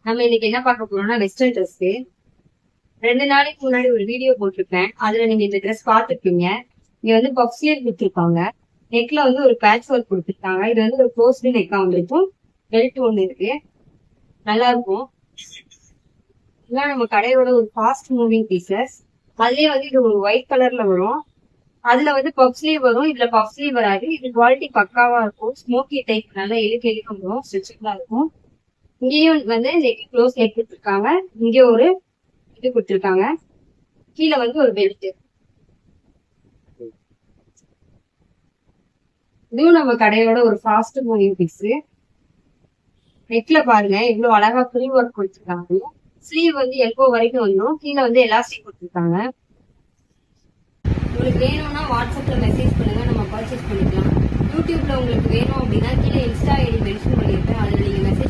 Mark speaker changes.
Speaker 1: நம்ம இன்னைக்கு என்ன பார்க்க போறோம்னா வெஸ்டர்ன் ட்ரெஸ். 2 நாளைக்கு முன்னாடி ஒரு வீடியோ போட்டிருப்பேன். அதுல நீங்க இந்த ட்ரெஸ் பார்த்துருப்பீங்க. இங்க வந்து பஃப் ஸ்லீவ் கொடுத்துருக்காங்க. நெக்ல வந்து ஒரு பேட்ச் ஒர்க் கொடுத்துருக்காங்க. இது வந்து ஒரு க்ளோஸ்டு நெக்கா வந்துருக்கும். பெல்ட் ஒண்ணு இருக்கு, நல்லா இருக்கும். இதெல்லாம் நம்ம கடையோட ஒரு ஃபாஸ்ட் மூவிங் பீசஸ். அதுலயே வந்து இது ஒரு ஒயிட் கலர்ல வரும். அதுல வந்து பஃப் ஸ்லீவ் வரும், இதுல பஃப் ஸ்லீவ் வராது. இது குவாலிட்டி பக்காவா இருக்கும். ஸ்மோக்கி டைப், நல்லா இழுக்க வரும், ஸ்ட்ரெச்சபிளா இருக்கும். இங்கேயும் வந்து நெக் க்ளோஸ் நெக் கொடுத்துருக்காங்க. இங்க ஒரு இது கொடுத்துருக்காங்க. கீழே வந்து ஒரு பெல்ட். இதுவும் நம்ம கடையோட ஒரு ஃபாஸ்ட் மூவிங் பீஸ். நெக்ல பாருங்க எவ்வளவு அழகா ஃப்ரீ ஒர்க் கொடுத்துருக்காங்க. ஸ்லீவ் வந்து எல்போ வரைக்கும் வந்துடும். கீழே வந்து எலாஸ்டிக் கொடுத்துருக்காங்க. உங்களுக்கு வேணும்னா வாட்ஸ்அப்ல மெசேஜ் பண்ணுங்க, நம்ம பர்ச்சேஸ் பண்ணிக்கலாம். யூடியூப்ல உங்களுக்கு வேணும் அப்படின்னா கீழே இன்ஸ்டா ஐடி மென்ஷன் பண்ணிருப்பேன், அதுல நீங்க மெசேஜ்